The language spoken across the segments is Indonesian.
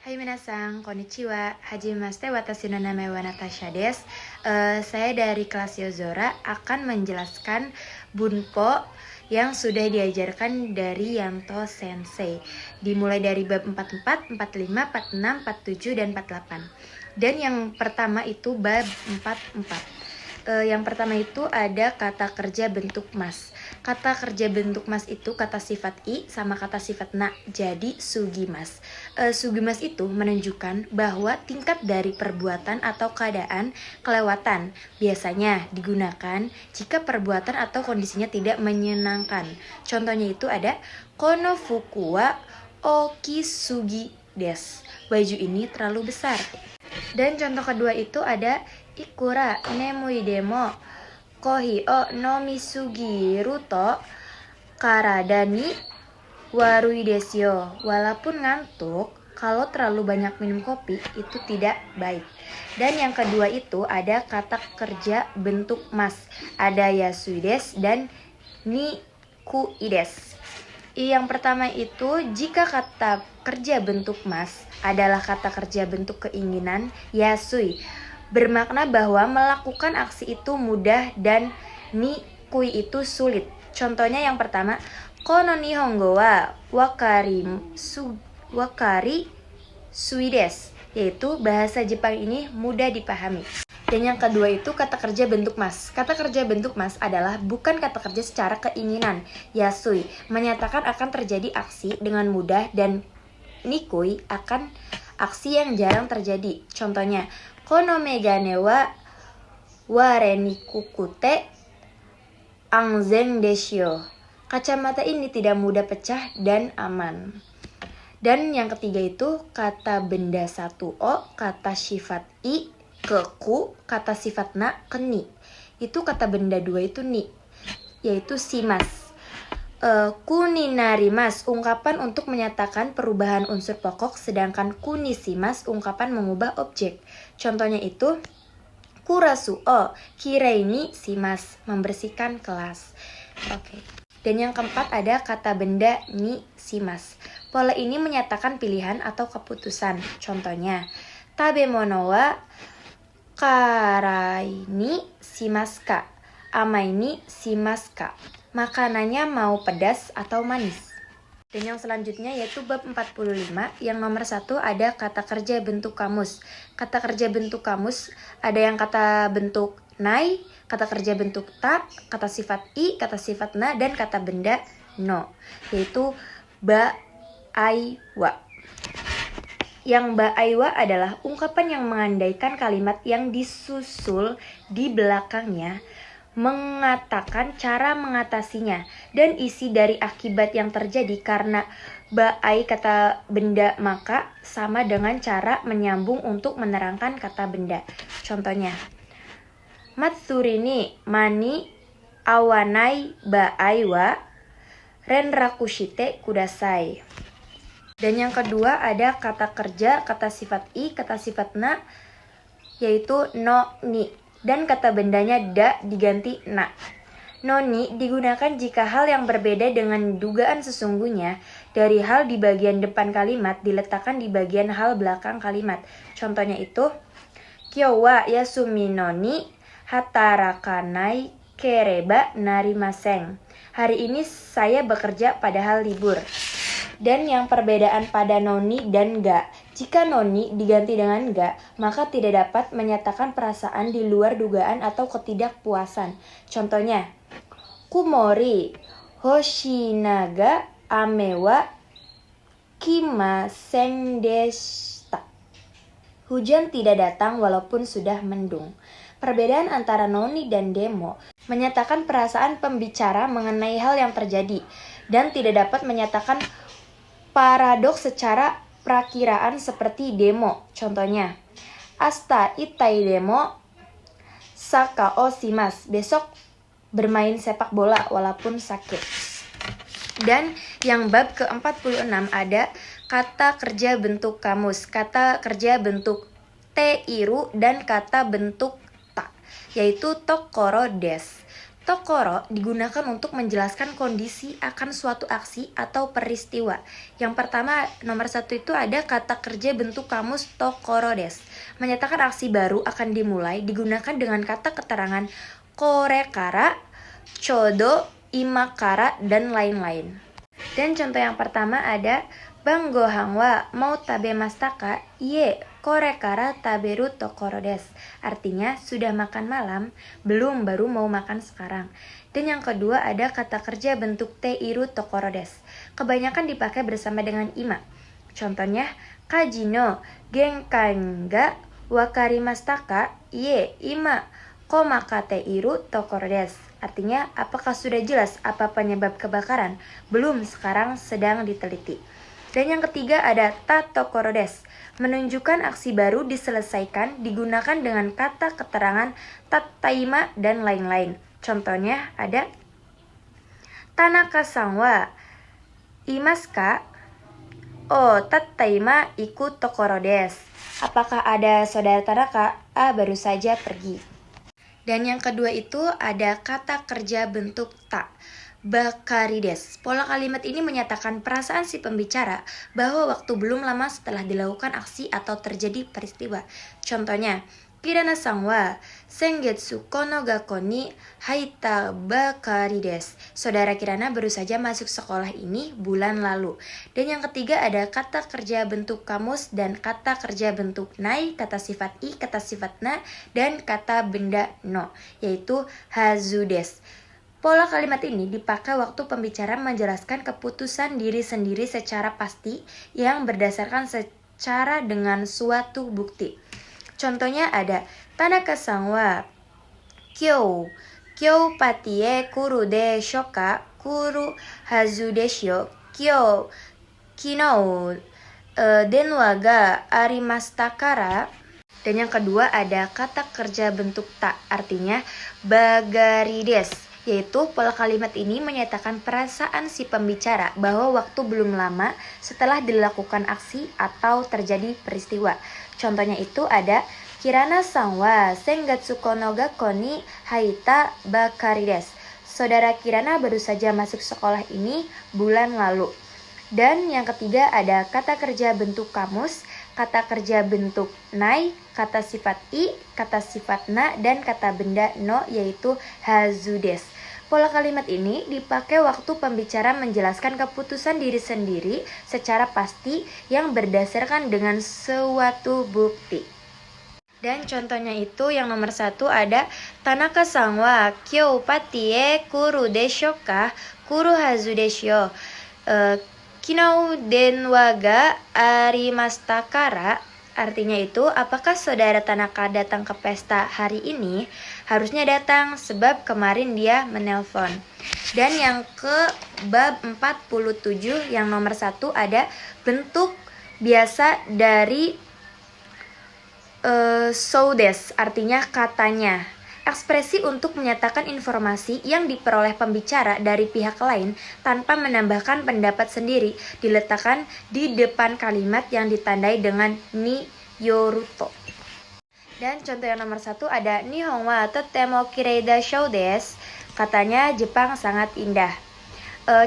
Hai minasang, konnichiwa. Hajimemashite, watashi no namae wa Natasha desu. Saya dari kelas Yozora akan menjelaskan bunpo yang sudah diajarkan dari Yanto Sensei. Dimulai dari bab 44, 45, 46, 47, dan 48. Dan yang pertama itu bab 44. Yang pertama itu ada kata kerja bentuk mas. Kata kerja bentuk mas itu kata sifat i sama kata sifat na, jadi sugimas. Sugimas itu menunjukkan bahwa tingkat dari perbuatan atau keadaan kelewatan biasanya digunakan jika perbuatan atau kondisinya tidak menyenangkan. Contohnya itu ada kono fuku wa okisugi desu. Baju ini terlalu besar. Dan contoh kedua itu ada ikura nemui demo kohi o nomisugiru to karada ni warui desu yo. Walaupun ngantuk, kalau terlalu banyak minum kopi itu tidak baik. Dan yang kedua itu ada kata kerja bentuk mas. Ada yasui desu dan nikui desu. Yang pertama itu, jika kata kerja bentuk mas adalah kata kerja bentuk keinginan, yasui bermakna bahwa melakukan aksi itu mudah dan nikui itu sulit. Contohnya yang pertama, kono nihongo wa wakari sui desu, yaitu bahasa Jepang ini mudah dipahami. Dan yang kedua itu kata kerja bentuk mas. Kata kerja bentuk mas adalah bukan kata kerja secara keinginan, yasui menyatakan akan terjadi aksi dengan mudah, dan nikui akan aksi yang jarang terjadi. Contohnya, kono megane wa ware ni kukute anzen desu yo. Kacamata ini tidak mudah pecah dan aman. Dan yang ketiga itu kata benda satu o, kata sifat i ke ku, kata sifat na ke ni. Itu kata benda dua itu ni, yaitu shimas. Kuninarimas ungkapan untuk menyatakan perubahan unsur pokok, sedangkan kunishimas ungkapan mengubah objek. Contohnya itu kurasu o kireini shimas, membersihkan kelas. Oke. Dan yang keempat ada kata benda ni shimas. Pola ini menyatakan pilihan atau keputusan. Contohnya, tabemono wa karai ni shimasu ka, amai ni shimasu ka. Makanannya mau pedas atau manis. Dan yang selanjutnya yaitu bab 45, yang nomor 1 ada kata kerja bentuk kamus. Kata kerja bentuk kamus ada yang kata bentuk nai, kata kerja bentuk ta, kata sifat i, kata sifat na, dan kata benda no, yaitu ba, ai, wa. Yang ba, ai, wa adalah ungkapan yang mengandaikan kalimat yang disusul di belakangnya mengatakan cara mengatasinya dan isi dari akibat yang terjadi karena ba, ai kata benda maka sama dengan cara menyambung untuk menerangkan kata benda. Contohnya, matsuri ni mani awanai ba, ai, wa renrakushite kudasai. Dan yang kedua ada kata kerja, kata sifat i, kata sifat na, yaitu no, ni, dan kata bendanya da diganti na. No ni digunakan jika hal yang berbeda dengan dugaan sesungguhnya dari hal di bagian depan kalimat diletakkan di bagian hal belakang kalimat. Contohnya itu, kyou wa yasumi no ni hatarakanai kereba narimasen. Hari ini saya bekerja padahal libur. Dan yang perbedaan pada noni dan ga. Jika noni diganti dengan ga, maka tidak dapat menyatakan perasaan di luar dugaan atau ketidakpuasan. Contohnya, kumori hoshinaga ame wa kimasen deshita. Hujan tidak datang walaupun sudah mendung. Perbedaan antara noni dan demo menyatakan perasaan pembicara mengenai hal yang terjadi dan tidak dapat menyatakan paradoks secara prakiraan seperti demo. Contohnya, asta itai demo saka o shimasu. Besok bermain sepak bola walaupun sakit. Dan yang bab ke-46 ada kata kerja bentuk kamus, kata kerja bentuk teiru, dan kata bentuk ta, yaitu tokoro desu. Tokoro digunakan untuk menjelaskan kondisi akan suatu aksi atau peristiwa. Yang pertama, nomor 1 itu ada kata kerja bentuk kamus tokoro des. Menyatakan aksi baru akan dimulai digunakan dengan kata keterangan korekara, chodo, imakara, dan lain-lain. Dan contoh yang pertama ada Bang Gohan wa mau tabemashita ka? Ie, korekara taberu tokoro desu. Artinya, sudah makan malam? Belum, baru mau makan sekarang. Dan yang kedua ada kata kerja bentuk teiru tokoro desu. Kebanyakan dipakai bersama dengan ima. Contohnya, kaji no genkan ga wakarimashita ka? Ie, ima komaka teiru tokoro desu. Artinya, apakah sudah jelas apa penyebab kebakaran? Belum, sekarang sedang diteliti. Dan yang ketiga ada tatokoro desu. Menunjukkan aksi baru diselesaikan digunakan dengan kata keterangan tataima dan lain-lain. Contohnya ada Tanaka-san wa imasu ka? Oh, tataima iku tokoro desu. Apakah ada saudara Tanaka? Baru saja pergi. Dan yang kedua itu ada kata kerja bentuk ta. Bakari desu. Pola kalimat ini menyatakan perasaan si pembicara bahwa waktu belum lama setelah dilakukan aksi atau terjadi peristiwa. Contohnya, Kirana-san wa sengetsu kono gakko ni haita bakari desu. Saudara Kirana baru saja masuk sekolah ini bulan lalu. Dan yang ketiga ada kata kerja bentuk kamus dan kata kerja bentuk nai, kata sifat i, kata sifat na, dan kata benda no, yaitu hazu desu. Pola kalimat ini dipakai waktu pembicara menjelaskan keputusan diri sendiri secara pasti yang berdasarkan secara dengan suatu bukti. Contohnya ada Tanaka-san wa kyou pati e kuru desho ka? Kuru hazu desho. Kinou denwa ga arimashita kara? Dan yang kedua ada kata kerja bentuk ta, artinya bagari desu. Yaitu pola kalimat ini menyatakan perasaan si pembicara bahwa waktu belum lama setelah dilakukan aksi atau terjadi peristiwa. Contohnya itu ada Kirana-san wa sengatsu kono gakko ni haita bakari desu. Saudara Kirana baru saja masuk sekolah ini bulan lalu. Dan yang ketiga ada kata kerja bentuk kamus, kata kerja bentuk nai, kata sifat i, kata sifat na, dan kata benda no, yaitu hazu desu. Pola kalimat ini dipakai waktu pembicara menjelaskan keputusan diri sendiri secara pasti yang berdasarkan dengan suatu bukti. Dan contohnya itu yang nomor 1 ada Tanaka-san wa kyou pati e kuru desho ka? Kuru hazu desho. Kinou denwa ga arimashita kara? Artinya itu, apakah saudara Tanaka datang ke pesta hari ini? Harusnya datang, sebab kemarin dia menelpon. Dan yang ke bab 47 yang nomor 1 ada bentuk biasa dari so desu, artinya katanya. Ekspresi untuk menyatakan informasi yang diperoleh pembicara dari pihak lain tanpa menambahkan pendapat sendiri diletakkan di depan kalimat yang ditandai dengan ni yoruto. Dan contoh yang nomor 1 ada Nihon wa totemo kirei deshou desu. Katanya Jepang sangat indah.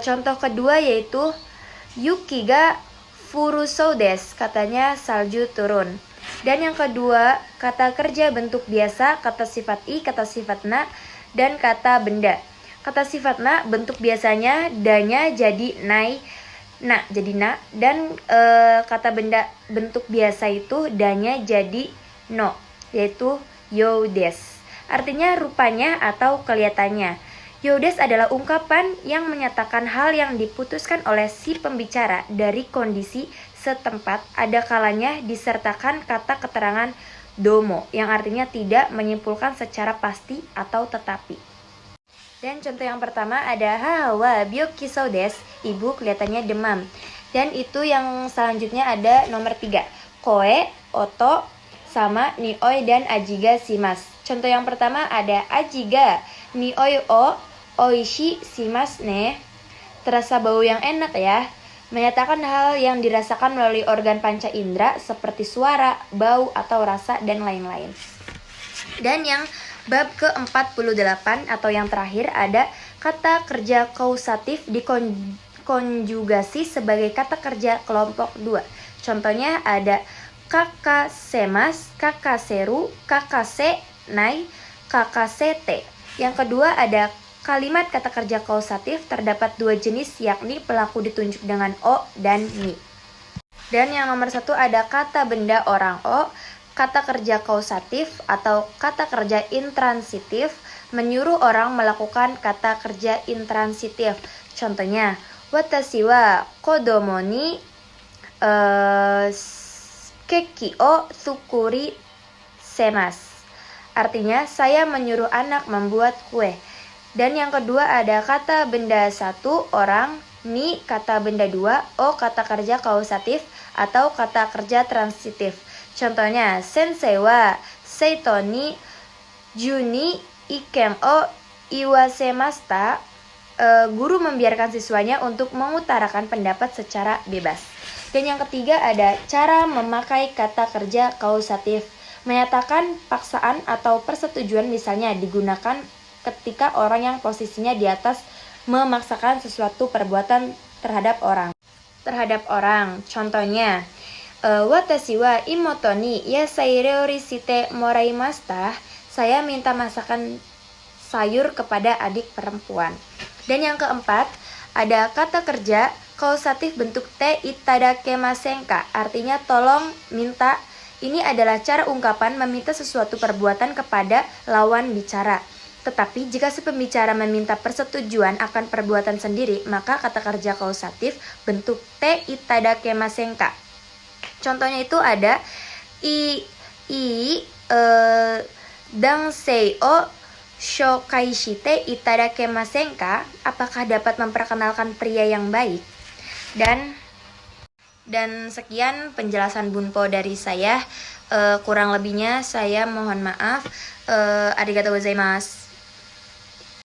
Contoh kedua yaitu Yuki ga furusou desu. Katanya salju turun. Dan yang kedua, kata kerja bentuk biasa, kata sifat i, kata sifat na, dan kata benda. Kata sifat na bentuk biasanya danya jadi nai, na jadi na, dan kata benda bentuk biasa itu danya jadi no, yaitu you desu. Artinya rupanya atau kelihatannya. You desu adalah ungkapan yang menyatakan hal yang diputuskan oleh si pembicara dari kondisi setempat, ada kalanya disertakan kata keterangan domo yang artinya tidak, menyimpulkan secara pasti atau tetapi. Dan contoh yang pertama ada hawa byokisou desu, ibu kelihatannya demam. Dan itu yang selanjutnya ada nomor 3, koe, oto, sama nioi dan ajiga shimasu. Contoh yang pertama ada ajiga nioi o oishi shimasu ne. Terasa bau yang enak ya. Menyatakan hal yang dirasakan melalui organ panca indera seperti suara, bau, atau rasa, dan lain-lain. Dan yang Bab ke-48 atau yang terakhir ada kata kerja kausatif dikonjugasi sebagai kata kerja kelompok 2. Contohnya ada kakasemas, kakaseru, kakasenai, kakasete. Yang kedua ada kalimat kata kerja kausatif terdapat dua jenis yakni pelaku ditunjuk dengan o dan ni. Dan yang nomor 1 ada kata benda orang o. Kata kerja kausatif atau kata kerja intransitif menyuruh orang melakukan kata kerja intransitif. Contohnya, watashi wa kodomo ni keki o tsukuri semas. Artinya, saya menyuruh anak membuat kue. Dan yang kedua ada kata benda 1 orang, ni kata benda 2, o kata kerja kausatif atau kata kerja transitif. Contohnya, sensei wa seito ni juni iken o iwasemashita. Guru membiarkan siswanya untuk mengutarakan pendapat secara bebas. Dan yang ketiga ada cara memakai kata kerja kausatif. Menyatakan paksaan atau persetujuan misalnya digunakan ketika orang yang posisinya di atas memaksakan sesuatu perbuatan terhadap orang. Contohnya, watashi wa imoto ni yasai reori shite moraimashita. Saya minta masakan sayur kepada adik perempuan. Dan yang keempat, ada kata kerja kausatif bentuk te itadakemasen ka. Artinya tolong, minta. Ini adalah cara ungkapan meminta sesuatu perbuatan kepada lawan bicara. Tetapi jika si pembicara meminta persetujuan akan perbuatan sendiri, maka kata kerja kausatif bentuk te itadakemasen ka. Contohnya itu ada dansei o shokai shite itadakemasen ka? Apakah dapat memperkenalkan pria yang baik? Dan sekian penjelasan Bunpo dari saya. Kurang lebihnya saya mohon maaf. Arigatou gozaimasu.